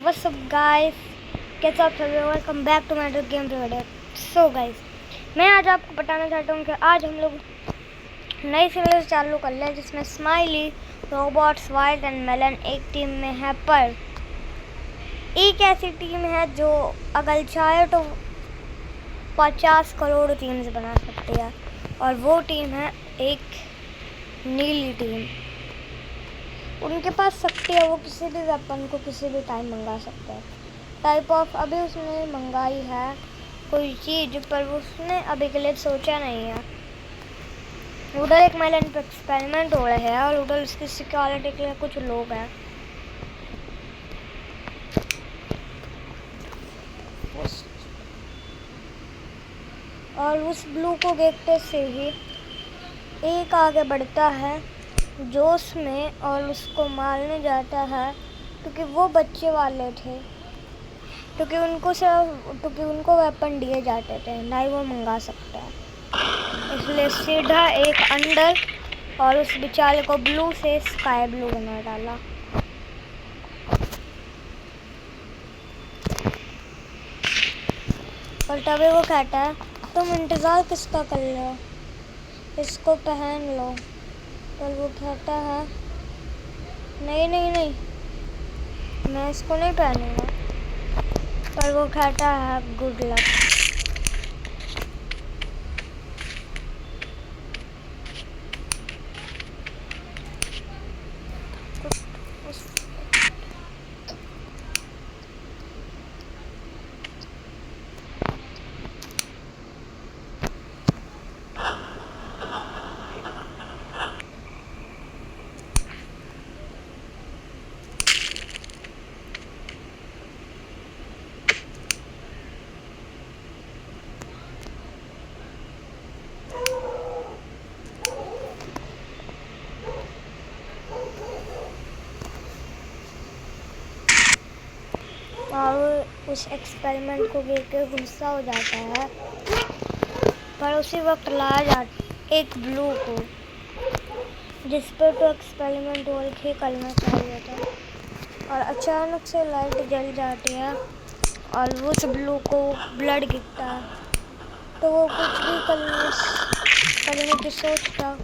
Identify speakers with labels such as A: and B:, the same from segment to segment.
A: What's up guys, कैसे आप सभी? Welcome back to my game video. So guys, मैं आज आपको बताना चाहता हूँ कि आज हम लोग नई सीरीज चालू कर लें जिसमें smiley, robots, wild and melon एक टीम में है। पर एक ऐसी टीम है जो अगर चाहे तो 50 करोड़ टीम्स बना सकती है, और वो टीम है एक नीली टीम। उनके पास शक्ति है, वो किसी भी वेपन को किसी भी टाइम मंगा सकते हैं। टाइप ऑफ अभी उसने मंगाई है कोई चीज़, पर उसने अभी के लिए सोचा नहीं है। उधर एक मेलन पे एक्सपेरिमेंट हो रहे हैं और उधर उसकी सिक्योरिटी के लिए कुछ लोग हैं। और उस ब्लू को देखते से ही एक आगे बढ़ता है जोश में और उसको मारने जाता है, क्योंकि वो बच्चे वाले थे, क्योंकि उनको वेपन दिए जाते थे, ना ही वो मंगा सकता है। इसलिए सीधा एक अंदर और उस बेचारे को ब्लू से स्काई ब्लू बना डाला। और तभी वो कहता है, तुम इंतज़ार किसका कर रहे हो, इसको पहन लो। पर वो कहता है, नहीं नहीं नहीं, मैं इसको नहीं पहनूंगा। पर वो कहता है, गुड लक। और उस एक्सपेरिमेंट को देख के गुस्सा हो जाता है। पर उसी वक्त लाया जाता एक ब्लू को, जिस पर तो एक्सपेरिमेंट और ही करना चाहिए था। और अचानक से लाइट जल जाती है और उस ब्लू को ब्लड गिरता है। तो वो कुछ भी करने की सोचता,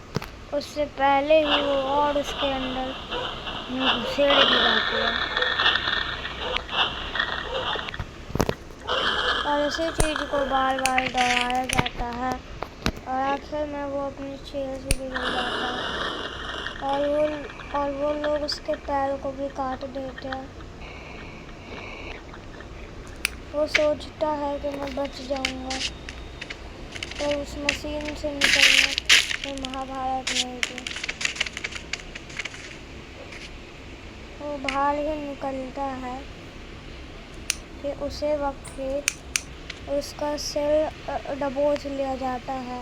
A: उससे पहले ही वो और उसके अंदर घुसेड़ दी जाती है। और उसी चीज़ को बार बार दोहराया जाता है और आखिर में वो अपनी चेयर से बिगड़ जाता है। और वो लोग उसके पैर को भी काट देते हैं। वो सोचता है कि मैं बच जाऊंगा, तो उस मशीन से निकलना ये महाभारत नहीं थी। वो बाहर ही निकलता है कि उसे वक्त ही उसका सिर दबोच लिया जाता है।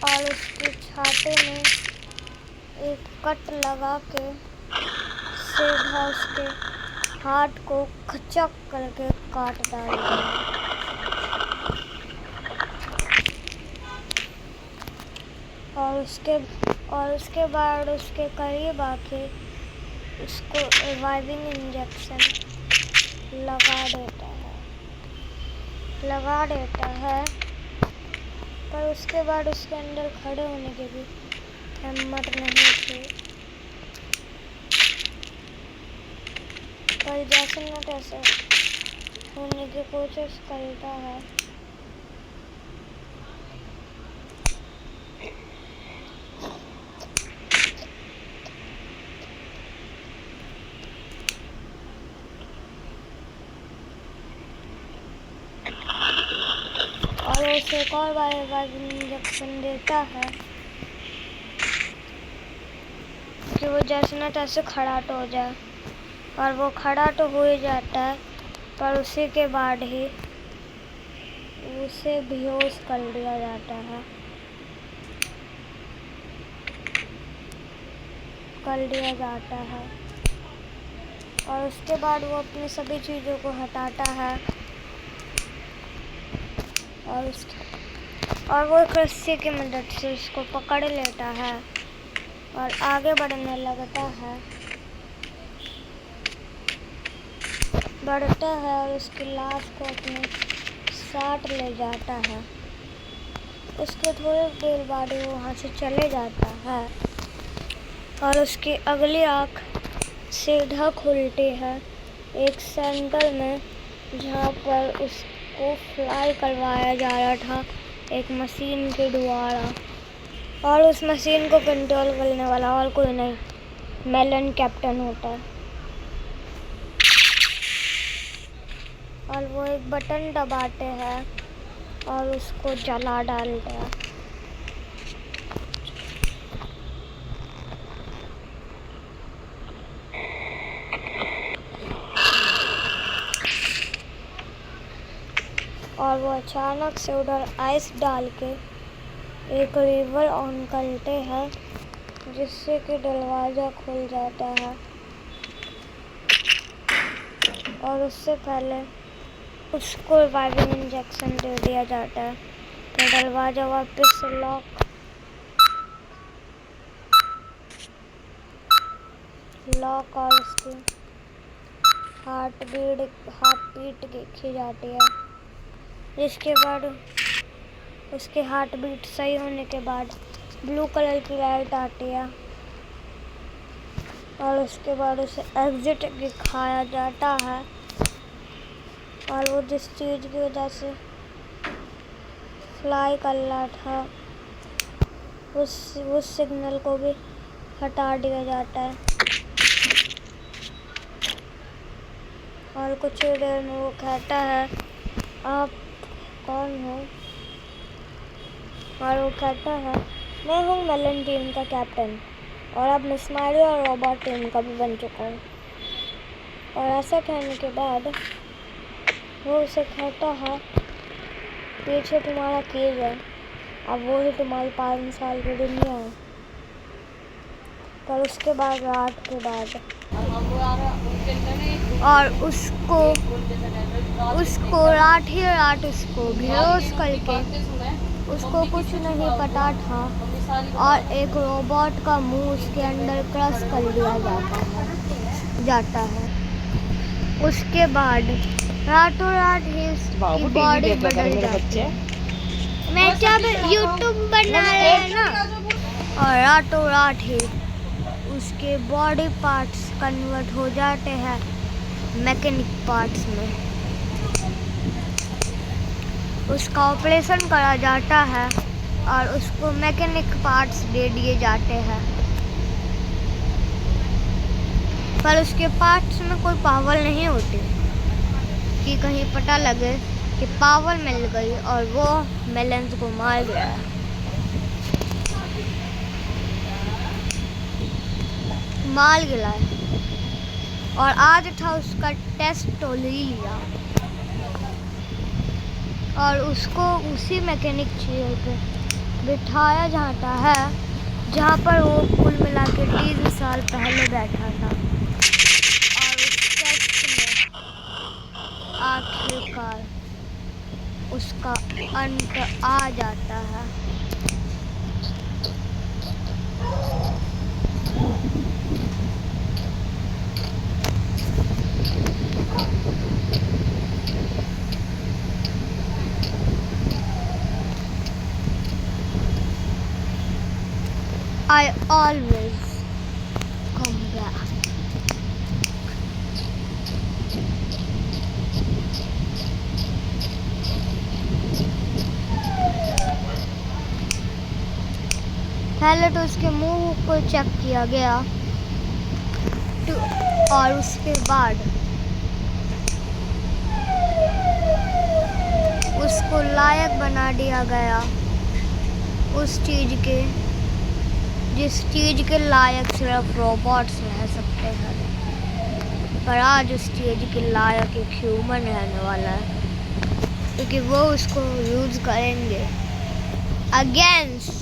A: और उसके छाते में एक कट लगा के सीधा उसके हाथ को खचक करके काट डालता है। और उसके बाद उसके करीब आके उसको रिवाइविंग इंजेक्शन लगा देता है। पर उसके बाद उसके अंदर खड़े होने की भी हिम्मत नहीं थी। पर जैसे न तैसे होने की कोशिश करता है। और उसे एक और बार इंजेक्शन देता है कि वो जैसे न तैसे खड़ा तो हो जाए। और वो खड़ा तो हो ही जाता है, पर उसी के बाद ही उसे बेहोश कर दिया जाता है। और उसके बाद वो अपनी सभी चीज़ों को हटाता है और वो एक रस्सी की मदद से उसको पकड़ लेता है और आगे बढ़ने लगता है, बढ़ता है और उसकी लाश को अपने साथ ले जाता है। उसके थोड़ी देर बाद वो वहाँ से चले जाता है और उसकी अगली आँख सीधा खुलती है एक सेंटर में, जहाँ पर उसको फ्लाई करवाया जा रहा था एक मशीन के द्वारा, और उस मशीन को कंट्रोल करने वाला और कोई नहीं, मेलन कैप्टन होता है। और वो एक बटन दबाते हैं और उसको जला डालते हैं। और वो अचानक से उधर आइस डाल के एक रिवर ऑन करते हैं, जिससे कि दरवाज़ा खुल जाता है। और उससे पहले उसको रिवाइविंग इंजेक्शन दे दिया जाता है, तो दरवाज़ा वापस से लॉक और उसकी हार्ट बीट देखी जाती है, जिसके बाद उसके हार्ट बीट सही होने के बाद ब्लू कलर की लाइट आती है और उसके बाद उसे एग्जिट दिखाया जाता है। और वो जिस चीज़ की वजह से फ्लाई कर रहा था उस सिग्नल को भी हटा दिया जाता है। और कुछ ही देर में वो कहता है, आप कौन हो? और वो कहता है, मैं हूँ मेलन टीम का कैप्टन और अब मैं स्माइली और रोबोट टीम का भी बन चुका हूँ। और ऐसा कहने के बाद वो उसे कहता है, पीछे तुम्हारा केज है, अब वो ही तुम्हारी 5 साल की दुनिया है। पर उसके बाद रात के बाद और उसको रात ही रात उसको बेहोश करके उसको कुछ नहीं पता था और एक रोबोट का मुंह उसके अंदर क्रश कर दिया जाता है। उसके बाद रातों रात ही उसकी बॉडी बदल जाती है। मैं जब यूट्यूब बना रहे हैं ना, और रातों रात ही उसके बॉडी पार्ट्स कन्वर्ट हो जाते हैं मैकेनिक पार्ट्स में। उसका ऑपरेशन करा जाता है और उसको मैकेनिक पार्ट्स दे दिए जाते हैं, पर उसके पार्ट्स में कोई पावर नहीं होती कि कहीं पता लगे कि पावर मिल गई और वो मेलन्स को मार गया। मार गिरा और आज था उसका टेस्ट तो ले लिया और उसको उसी मैकेनिक चेयर पे बिठाया जाता है जहाँ पर वो कुल मिला के 3 साल पहले बैठा था। और उस टेस्ट में आखिरकार उसका अंत आ जाता है। I always come back. पहले तो उसके मुंह को चेक किया गया और उसके बाद उसको लायक बना दिया गया उस चीज़ के जिस चीज़ के लायक सिर्फ रोबोट्स रह सकते हैं। पर आज उस चीज़ के लायक एक ह्यूमन रहने वाला है, क्योंकि वो उसको यूज़ करेंगे अगेंस्ट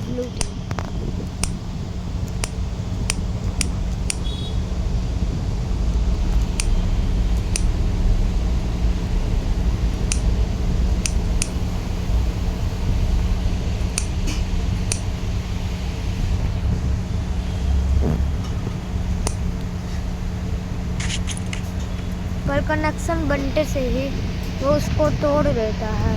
A: लूटिंग। पर कनेक्शन बनते से ही वो उसको तोड़ देता है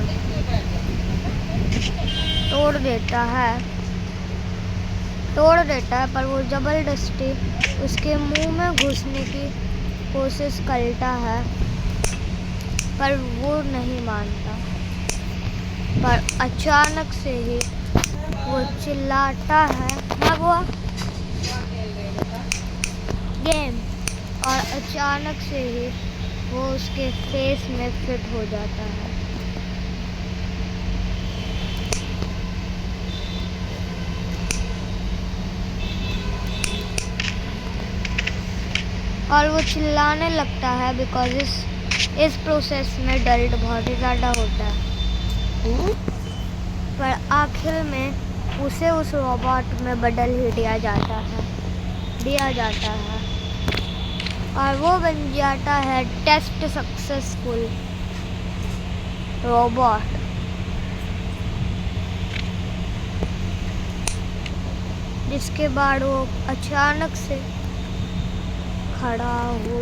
A: पर वो ज़बरदस्ती उसके मुंह में घुसने की कोशिश करता है, पर वो नहीं मानता। पर अचानक से ही वो चिल्लाता है भागो गेम, और अचानक से ही वो उसके फेस में फिट हो जाता है। और वो चिल्लाने लगता है बिकॉज इस प्रोसेस में डर्ट बहुत ही ज़्यादा होता है। पर आखिर में उसे उस रोबोट में बदल ही दिया जाता है और वो बन जाता है टेस्ट सक्सेसफुल रोबोट। जिसके बाद वो अचानक से खड़ा हो